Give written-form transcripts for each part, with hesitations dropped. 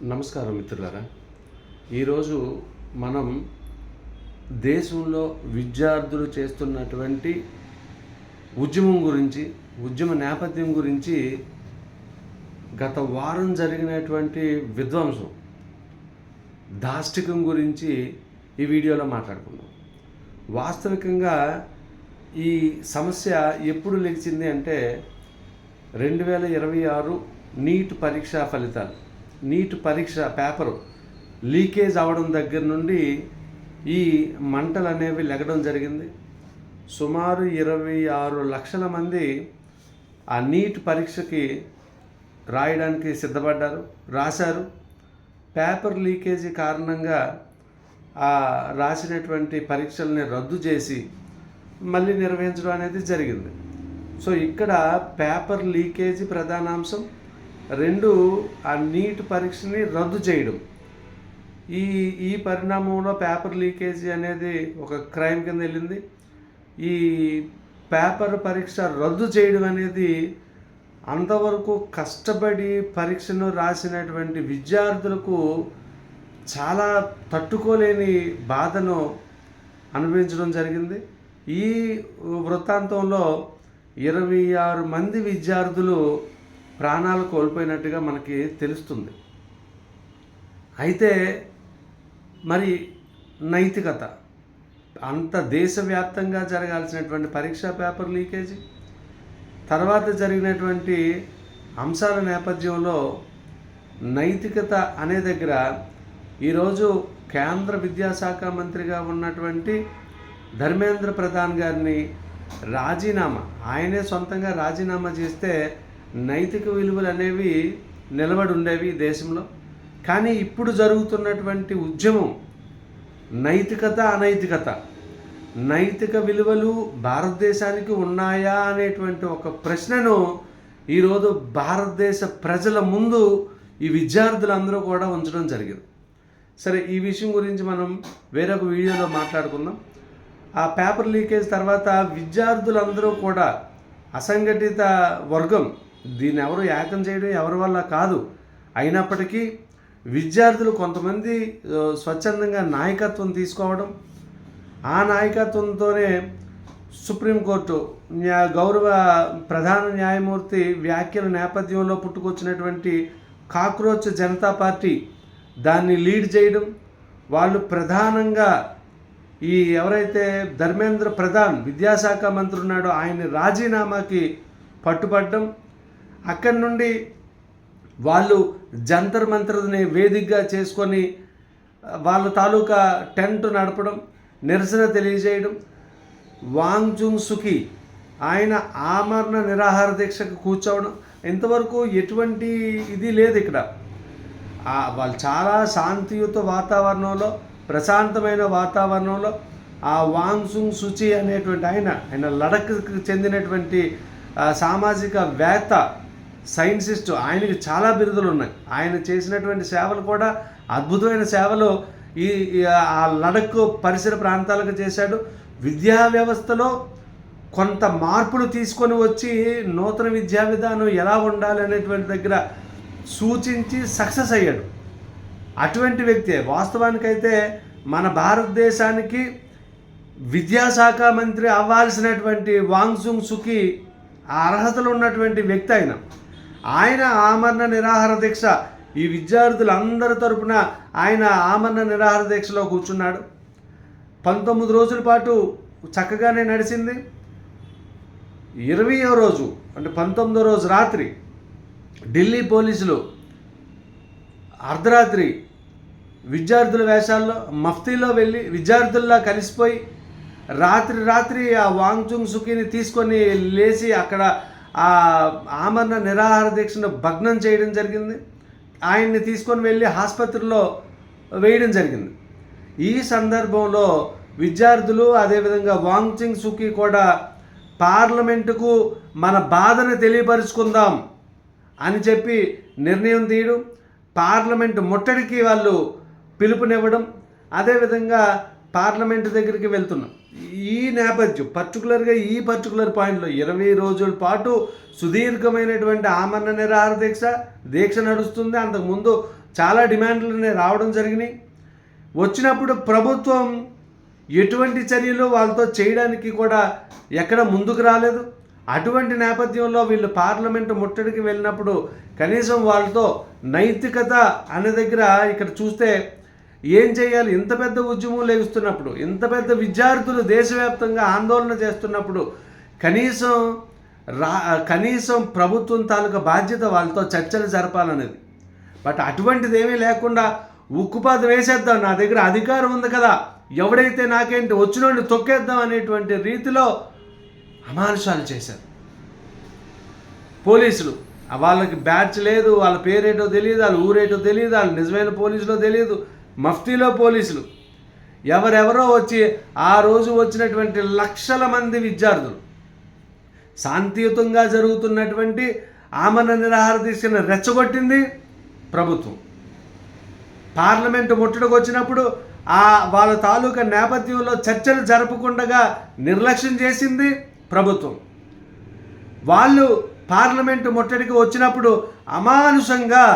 నమస్కారం మిత్రులారా. ఈరోజు మనం దేశంలో విద్యార్థులు చేస్తున్నటువంటి ఉద్యమం గురించి, ఉద్యమ నేపథ్యం గురించి గత వారం జరిగినటువంటి విధ్వంసం, దాష్టికం గురించి ఈ వీడియోలో మాట్లాడుకుందాం. వాస్తవికంగా ఈ సమస్య ఎప్పుడు లేచింది అంటే 2026 నీట్ పరీక్షా ఫలితాలు, నీట్ పరీక్ష పేపరు లీకేజ్ అవ్వడం దగ్గర నుండి ఈ మంటలు అనేవి లెగడం జరిగింది. సుమారు 26 లక్షల మంది ఆ నీట్ పరీక్షకి రాయడానికి సిద్ధపడ్డారు, రాశారు. పేపర్ లీకేజీ కారణంగా ఆ రాసినటువంటి పరీక్షల్ని రద్దు చేసి మళ్ళీ నిర్వహించడం అనేది జరిగింది. సో ఇక్కడ పేపర్ లీకేజీ ప్రధానాంశం, రెండు ఆ నీట్ పరీక్షని రద్దు చేయడం. ఈ పరిణామంలో పేపర్ లీకేజీ అనేది ఒక క్రైమ్ కింద వెళ్ళింది. ఈ పేపర్ పరీక్ష రద్దు చేయడం అనేది అంతవరకు కష్టపడి పరీక్షను రాసినటువంటి విద్యార్థులకు చాలా తట్టుకోలేని బాధను అనుభవించడం జరిగింది. ఈ వృత్తాంతంలో 26 మంది విద్యార్థులు ప్రాణాలు కోల్పోయినట్టుగా మనకి తెలుస్తుంది. అయితే మరి నైతికత, అంత దేశవ్యాప్తంగా జరగాల్సినటువంటి పరీక్షా పేపర్ లీకేజీ, తర్వాత జరిగినటువంటి అంశాల నేపథ్యంలో నైతికత అనే దగ్గర ఈరోజు కేంద్ర విద్యాశాఖ మంత్రిగా ఉన్నటువంటి ధర్మేంద్ర ప్రధాన్ గారిని ఆయనే సొంతంగా రాజీనామా చేస్తే నైతిక విలువలు అనేవి నిలబడి ఉండేవి దేశంలో. కానీ ఇప్పుడు జరుగుతున్నటువంటి ఉద్యమం నైతికత, అనైతికత, నైతిక విలువలు భారతదేశానికి ఉన్నాయా అనేటువంటి ఒక ప్రశ్నను ఈరోజు భారతదేశ ప్రజల ముందు ఈ విద్యార్థులందరూ కూడా ఉంచడం జరిగింది. సరే, ఈ విషయం గురించి మనం వేరొక వీడియోలో మాట్లాడుకుందాం. ఆ పేపర్ లీకేజ్ తర్వాత విద్యార్థులందరూ కూడా అసంఘటిత వర్గం, దీన్ని ఎవరు ఏకం చేయడం ఎవరి వల్ల కాదు. అయినప్పటికీ విద్యార్థులు కొంతమంది స్వచ్ఛందంగా నాయకత్వం తీసుకోవడం, ఆ నాయకత్వంతోనే సుప్రీంకోర్టు గౌరవ ప్రధాన న్యాయమూర్తి వ్యాఖ్యల నేపథ్యంలో పుట్టుకొచ్చినటువంటి కాక్రోచ్ జనతా పార్టీ దాన్ని లీడ్ చేయడం, వాళ్ళు ప్రధానంగా ఈ ఎవరైతే ధర్మేంద్ర ప్రధాన్ విద్యాశాఖ మంత్రి ఉన్నాడో ఆయన రాజీనామాకి పట్టుపడడం, అక్కడి నుండి వాళ్ళు జంతర్ మంతర్ని వేదికగా చేసుకొని వాళ్ళ తాలూకా టెంట్ నడపడం, నిరసన తెలియజేయడం. వాంగ్ జుంగ్ సుకీ ఆయన ఆమరణ నిరాహార దీక్షకు కూర్చోవడం, ఇంతవరకు ఎటువంటి ఇది లేదు ఇక్కడ. వాళ్ళు చాలా శాంతియుత వాతావరణంలో, ప్రశాంతమైన వాతావరణంలో ఆ వాంగ్ జుంగ్ సుచి అనేటువంటి ఆయన లడఖ్కి చెందినటువంటి సామాజిక వేత్త, సైంటిస్ట్, ఆయనకి చాలా బిరుదులు ఉన్నాయి. ఆయన చేసినటువంటి సేవలు కూడా అద్భుతమైన సేవలు ఆ లడఖ్ పరిసర ప్రాంతాలకు చేశాడు. విద్యా వ్యవస్థలో కొంత మార్పులు తీసుకొని వచ్చి నూతన విద్యా విధానం ఎలా ఉండాలి అనేటువంటి దగ్గర సూచించి సక్సెస్ అయ్యాడు. అటువంటి వ్యక్తే వాస్తవానికైతే మన భారతదేశానికి విద్యాశాఖ మంత్రి అవ్వాల్సినటువంటి వాంగ్ జుంగ్ సుకీ ఆ అర్హతలు ఉన్నటువంటి వ్యక్తి. ఆయన ఆమరణ నిరాహార దీక్ష, ఈ విద్యార్థులందరి తరపున ఆయన ఆమరణ నిరాహార దీక్షలో కూర్చున్నాడు. 19 రోజుల పాటు చక్కగానే నడిచింది. 20వ రోజు అంటే 19వ రోజు రాత్రి ఢిల్లీ పోలీసులు అర్ధరాత్రి విద్యార్థుల వేషాల్లో మఫ్తీలో వెళ్ళి విద్యార్థుల్లా కలిసిపోయి రాత్రి ఆ వాంగ్ జుంగ్ సుకీని తీసుకొని లేచి అక్కడ ఆ ఆమరణ నిరాహార దీక్షను భగ్నం చేయడం జరిగింది. ఆయన్ని తీసుకొని వెళ్ళి ఆసుపత్రిలో వేయడం జరిగింది. ఈ సందర్భంలో విద్యార్థులు, అదేవిధంగా వాంగ్ జుంగ్ సుకీ కూడా పార్లమెంటుకు మన బాధను తెలియపరుచుకుందాం అని చెప్పి నిర్ణయం తీయడం, పార్లమెంటు ముట్టడికి వాళ్ళు పిలుపునివ్వడం, అదేవిధంగా పార్లమెంటు దగ్గరికి వెళ్తున్నాం. ఈ నేపథ్యం పర్టికులర్గా ఈ పర్టికులర్ పాయింట్లో 20 రోజుల పాటు సుదీర్ఘమైనటువంటి ఆమరణ నిరాహార దీక్ష నడుస్తుంది. అంతకుముందు చాలా డిమాండ్లు రావడం జరిగినాయి. వచ్చినప్పుడు ప్రభుత్వం ఎటువంటి చర్యలు వాళ్ళతో చేయడానికి కూడా ఎక్కడ ముందుకు రాలేదు. అటువంటి నేపథ్యంలో వీళ్ళు పార్లమెంటు ముట్టడికి వెళ్ళినప్పుడు కనీసం వాళ్ళతో నైతికత అనే దగ్గర ఇక్కడ చూస్తే ఏం చేయాలి? ఇంత పెద్ద ఉద్యమం లేగుస్తున్నప్పుడు, ఇంత పెద్ద విద్యార్థులు దేశవ్యాప్తంగా ఆందోళన చేస్తున్నప్పుడు కనీసం ప్రభుత్వం తాలూకా బాధ్యత వాళ్ళతో చర్చలు జరపాలనేది. బట్ అటువంటిది ఏమీ లేకుండా ఉక్కుపాత వేసేద్దాం, నా దగ్గర అధికారం ఉంది కదా, ఎవడైతే నాకేంటి వచ్చినోడిని తొక్కేద్దాం అనేటువంటి రీతిలో అమానుషాలు చేశారు పోలీసులు. వాళ్ళకి బ్యాచ్ లేదు, వాళ్ళ పేరేటో తెలియదు, వాళ్ళ ఊరేటో తెలియదు, వాళ్ళు నిజమైన పోలీసులో తెలియదు, మఫ్తీలో పోలీసులు ఎవరెవరో వచ్చి ఆ రోజు వచ్చినటువంటి లక్షల మంది విద్యార్థులు శాంతియుతంగా జరుగుతున్నటువంటి ఆమరణ నిరాహార దీక్షను రెచ్చగొట్టింది ప్రభుత్వం. పార్లమెంటు ముట్టడికి వచ్చినప్పుడు వాళ్ళ తాలూకా నేపథ్యంలో చర్చలు జరపకుండా నిర్లక్ష్యం చేసింది ప్రభుత్వం. వాళ్ళు పార్లమెంటు ముట్టడికి వచ్చినప్పుడు అమానుషంగా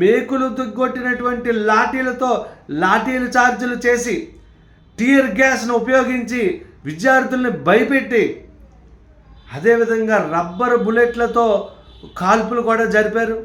మేకులు దిగ్గొట్టినటువంటి లాఠీలు చార్జీలు చేసి టీయర్ గ్యాస్ను ఉపయోగించి విద్యార్థుల్ని భయపెట్టి అదేవిధంగా రబ్బర్ బుల్లెట్లతో కాల్పులు కూడా జరిపారు.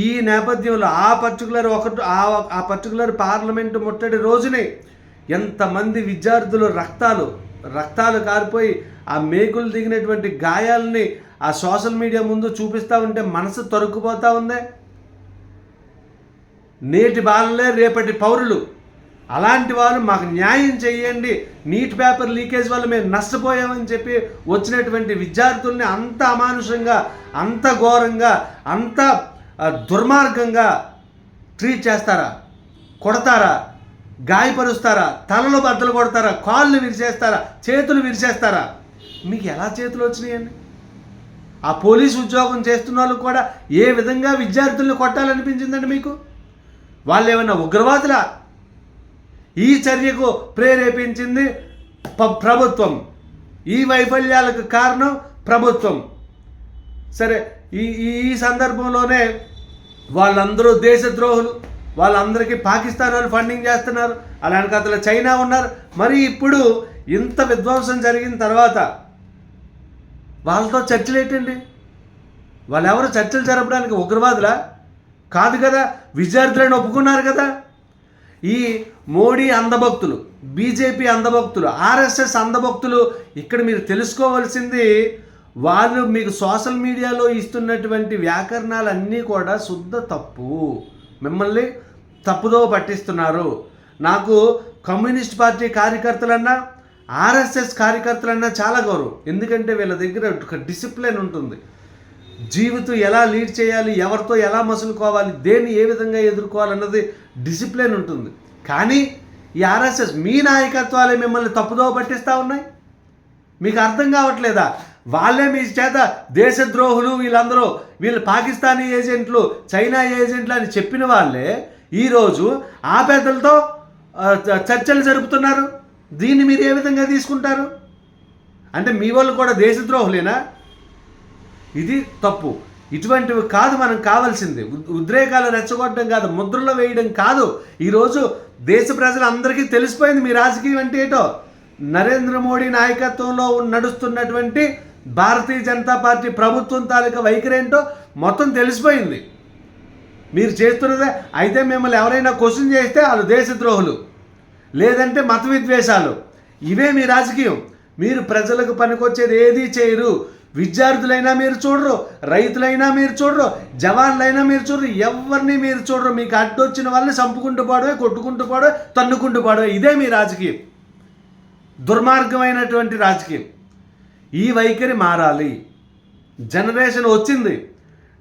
ఈ నేపథ్యంలో ఆ పర్టికులర్ పార్లమెంటు ముట్టడి రోజునే ఎంతమంది విద్యార్థులు రక్తాలు కారిపోయి ఆ మేకులు దిగినటువంటి గాయాలని ఆ సోషల్ మీడియా ముందు చూపిస్తూ ఉంటే మనసు తరుక్కుపోతూ ఉందే. నేటి బాలలే రేపటి పౌరులు, అలాంటి వాళ్ళు మాకు న్యాయం చేయండి, నీట్ పేపర్ లీకేజ్ వల్ల మేము నష్టపోయామని చెప్పి వచ్చినటువంటి విద్యార్థుల్ని అంత అమానుషంగా, అంత ఘోరంగా, అంత దుర్మార్గంగా ట్రీట్ చేస్తారా? కొడతారా? గాయపరుస్తారా? తలలో బద్దలు కొడతారా? కాళ్ళు విరిచేస్తారా? చేతులు విరిచేస్తారా? మీకు ఎలా చేతులు వచ్చినాయండి? ఆ పోలీసు ఉద్యోగం చేస్తున్న వాళ్ళకు కూడా ఏ విధంగా విద్యార్థుల్ని కొట్టాలనిపించిందండి మీకు? వాళ్ళు ఏమన్నా ఉగ్రవాదులా? ఈ చర్యకు ప్రేరేపించింది ప్రభుత్వం. ఈ వైఫల్యాలకు కారణం ప్రభుత్వం. సరే, ఈ సందర్భంలోనే వాళ్ళందరూ దేశద్రోహులు, వాళ్ళందరికీ పాకిస్తాన్ వాళ్ళు ఫండింగ్ చేస్తున్నారు, అలాంటి కథలు చైనా ఉన్నారు. మరి ఇప్పుడు ఇంత విధ్వంసం జరిగిన తర్వాత వాళ్ళతో చర్చలు ఏంటండి? వాళ్ళు ఎవరు చర్చలు జరపడానికి ఉగ్రవాదులా? కాదు కదా, విద్యార్థులను ఒప్పుకున్నారు కదా. ఈ మోడీ అంధభక్తులు, బీజేపీ అంధభక్తులు, ఆర్ఎస్ఎస్ అంధభక్తులు ఇక్కడ మీరు తెలుసుకోవాల్సింది, వాళ్ళు మీకు సోషల్ మీడియాలో ఇస్తున్నటువంటి వ్యాకరణాలన్నీ కూడా శుద్ధ తప్పు. మిమ్మల్ని తప్పుదో పట్టిస్తున్నారు. నాకు కమ్యూనిస్ట్ పార్టీ కార్యకర్తలన్నా ఆర్ఎస్ఎస్ కార్యకర్తలన్నా చాలా గౌరవం. ఎందుకంటే వీళ్ళ దగ్గర ఒక డిసిప్లిన్ ఉంటుంది. జీవితం ఎలా లీడ్ చేయాలి, ఎవరితో ఎలా మసులుకోవాలి, దేన్ని ఏ విధంగా ఎదుర్కోవాలన్నది డిసిప్లిన్ ఉంటుంది. కానీ ఈ ఆర్ఎస్ఎస్ మీ నాయకత్వాలే మిమ్మల్ని తప్పుదో పట్టిస్తూ ఉన్నాయి. మీకు అర్థం కావట్లేదా? వాళ్ళే మీ చేత దేశద్రోహులు, వీళ్ళు పాకిస్తానీ ఏజెంట్లు, చైనా ఏజెంట్లు అని చెప్పిన వాళ్ళే ఈరోజు ఆ పెద్దలతో చర్చలు జరుపుతున్నారు. దీన్ని మీరు ఏ విధంగా తీసుకుంటారు? అంటే మీ వాళ్ళు కూడా దేశద్రోహులేనా? ఇది తప్పు. ఇటువంటివి కాదు మనం కావాల్సింది. ఉద్రేకాలు రెచ్చగొట్టడం కాదు, ముద్రలో వేయడం కాదు. ఈరోజు దేశ ప్రజలందరికీ తెలిసిపోయింది మీ రాజకీయం అంటే ఏటో. నరేంద్ర మోడీ నాయకత్వంలో నడుస్తున్నటువంటి భారతీయ జనతా పార్టీ ప్రభుత్వం తాలూకా వైఖరి ఏంటో మొత్తం తెలిసిపోయింది. మీరు చేస్తున్నదే. అయితే మిమ్మల్ని ఎవరైనా క్వశ్చన్ చేస్తే వాళ్ళు దేశద్రోహులు, లేదంటే మత విద్వేషాలు. ఇవే మీ రాజకీయం. మీరు ప్రజలకు పనికొచ్చేది ఏదీ చేయరు. విద్యార్థులైనా మీరు చూడరు, రైతులైనా మీరు చూడరు, జవాన్లైనా మీరు చూడరు, ఎవరిని మీరు చూడరు. మీకు అడ్డొచ్చిన వాళ్ళని చంపుకుంటూ పోవడమే, కొట్టుకుంటూ పోవడమే, తన్నుకుంటూ పోవడమే. ఇదే మీ రాజకీయం. దుర్మార్గమైనటువంటి రాజకీయం. ఈ వైఖరి మారాలి. జనరేషన్ వచ్చింది,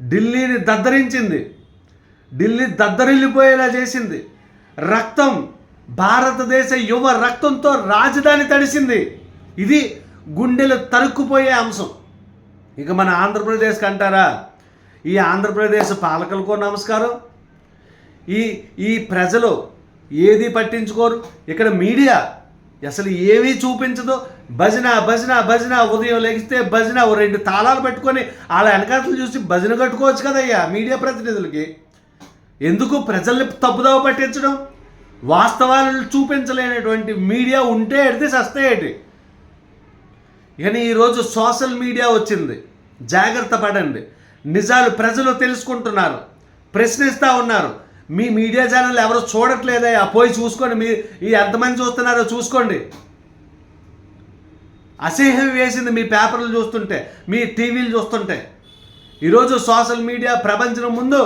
ఢిల్లీని దద్దరించింది, ఢిల్లీ దద్దరిల్లిపోయేలా చేసింది. రక్తం, భారతదేశ యువ రక్తంతో రాజధాని తడిసింది. ఇది గుండెలు తరుక్కుపోయే అంశం. ఇక మన ఆంధ్రప్రదేశ్కి అంటారా? ఈ ఆంధ్రప్రదేశ్ పాలకులకు నమస్కారం. ఈ ప్రజలు ఏది పట్టించుకోరు. ఇక్కడ అసలు ఏమీ చూపించదు. భజన భజన భజన, ఉదయం లెగిస్తే భజన, ఓ 2 తాళాలు పెట్టుకొని వాళ్ళ వెనకాతలు చూసి భజన కట్టుకోవచ్చు కదయ్యా మీడియా ప్రతినిధులకి. ఎందుకు ప్రజల్ని తప్పుదోవ పట్టించడం? వాస్తవాలను చూపించలేనటువంటి మీడియా ఉంటే ఎడితే సస్తాయేటి. కానీ ఈరోజు సోషల్ మీడియా వచ్చింది, జాగ్రత్త పడండి. నిజాలు ప్రజలు తెలుసుకుంటున్నారు, ప్రశ్నిస్తూ ఉన్నారు. మీ మీడియా ఛానల్ ఎవరు చూడట్లేదా? పోయి చూసుకోండి. మీ ఎంతమంది చూస్తున్నారో చూసుకోండి. అసహ్యం వేసింది మీ పేపర్లు చూస్తుంటే, మీ టీవీలు చూస్తుంటే. ఈరోజు సోషల్ మీడియా ప్రపంచం ముందు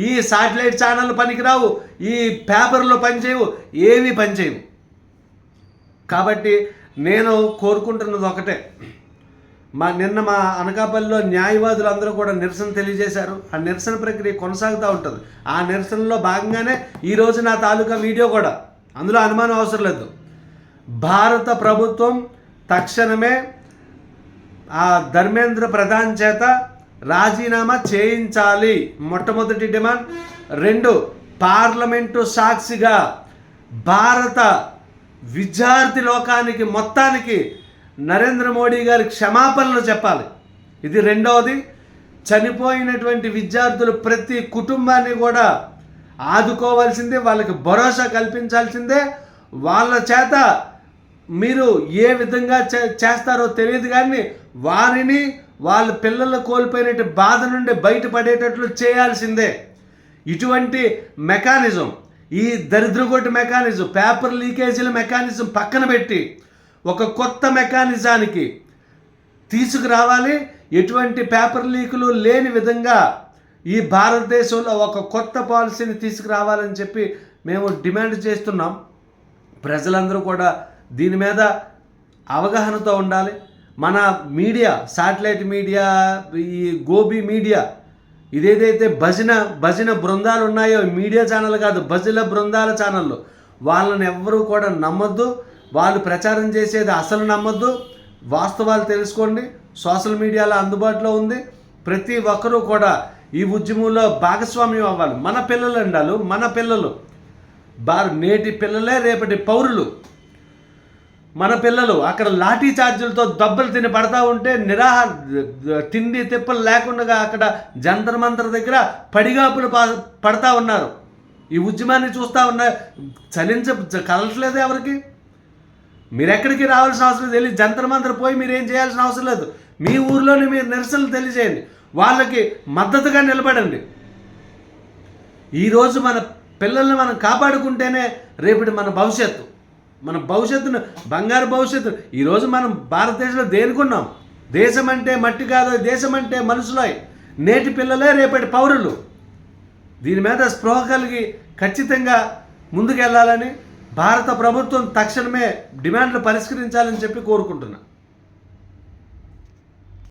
ఈ శాటిలైట్ ఛానళ్ళు పనికిరావు, ఈ పేపర్లు పనిచేయవు, ఏమీ పనిచేయవు. కాబట్టి నేను కోరుకుంటున్నది ఒకటే, నిన్న మా అనకాపల్లిలో న్యాయవాదులు అందరూ కూడా నిరసన తెలియజేశారు. ఆ నిరసన ప్రక్రియ కొనసాగుతూ ఉంటుంది. ఆ నిరసనలో భాగంగానే ఈరోజు నా తాలూకా వీడియో కూడా, అందులో అనుమానం అవసరం లేదు. భారత ప్రభుత్వం తక్షణమే ఆ ధర్మేంద్ర ప్రధాన్ చేత రాజీనామా చేయించాలి, మొట్టమొదటి డిమాండ్. 2, పార్లమెంటు సాక్షిగా భారత విద్యార్థి లోకానికి మొత్తానికి నరేంద్ర మోడీ గారి క్షమాపణలు చెప్పాలి. ఇది 2వది. చనిపోయినటువంటి విద్యార్థులు ప్రతి కుటుంబాన్ని కూడా ఆదుకోవాల్సిందే, వాళ్ళకి భరోసా కల్పించాల్సిందే. వాళ్ళ చేత మీరు ఏ విధంగా చేస్తారో తెలియదు, కానీ వారిని వాళ్ళ పిల్లలు కోల్పోయినట్టు బాధ నుండి బయటపడేటట్లు చేయాల్సిందే. ఇటువంటి మెకానిజం, ఈ దరిద్రగొట్టు మెకానిజం, పేపర్ లీకేజీల మెకానిజం పక్కన పెట్టి ఒక కొత్త మెకానిజానికి తీసుకురావాలి. ఎటువంటి పేపర్ లీకులు లేని విధంగా ఈ భారతదేశంలో ఒక కొత్త పాలసీని తీసుకురావాలని చెప్పి మేము డిమాండ్ చేస్తున్నాం. ప్రజలందరూ కూడా దీని మీద అవగాహనతో ఉండాలి. మన మీడియా, శాటిలైట్ మీడియా, ఈ గోబీ మీడియా, ఇదేదైతే భజన బృందాలు ఉన్నాయో, మీడియా ఛానల్ కాదు, భజన బృందాల ఛానళ్ళు, వాళ్ళని ఎవ్వరూ కూడా నమ్మొద్దు. వాళ్ళు ప్రచారం చేసేది అసలు నమ్మొద్దు. వాస్తవాలు తెలుసుకోండి. సోషల్ మీడియాలో అందుబాటులో ఉంది. ప్రతి ఒక్కరూ కూడా ఈ ఉద్యమంలో భాగస్వామ్యం అవ్వాలి. మన పిల్లలు ఉండాలి, మన పిల్లలు నేటి పిల్లలే రేపటి పౌరులు. మన పిల్లలు అక్కడ లాఠీ చార్జీలతో దెబ్బలు తిని పడతా ఉంటే, తిండి తిప్పలు లేకుండా అక్కడ జంతర్ మంతర్ దగ్గర పడిగాపులు పడతా ఉన్నారు. ఈ ఉద్యమాన్ని చూస్తూ కదలట్లేదు ఎవరికి. మీరు ఎక్కడికి రావాల్సిన అవసరం తెలియదు. జంతర్ మంతర్ పోయి మీరు ఏం చేయాల్సిన అవసరం లేదు. మీ ఊర్లోనే మీరు నిరసనలు తెలియజేయండి, వాళ్ళకి మద్దతుగా నిలబడండి. ఈరోజు మన పిల్లల్ని మనం కాపాడుకుంటేనే రేపటి మన భవిష్యత్తును, బంగారు భవిష్యత్తు. ఈరోజు మనం భారతదేశంలో దేనికున్నాం? దేశం అంటే మట్టి కాదు, దేశం అంటే మనుషులే. నేటి పిల్లలే రేపటి పౌరులు. దీని మీద స్పృహ కలిగి ఖచ్చితంగా ముందుకెళ్లాలని భారత ప్రభుత్వం తక్షణమే డిమాండ్లు పరిష్కరించాలని చెప్పి కోరుకుంటున్నా.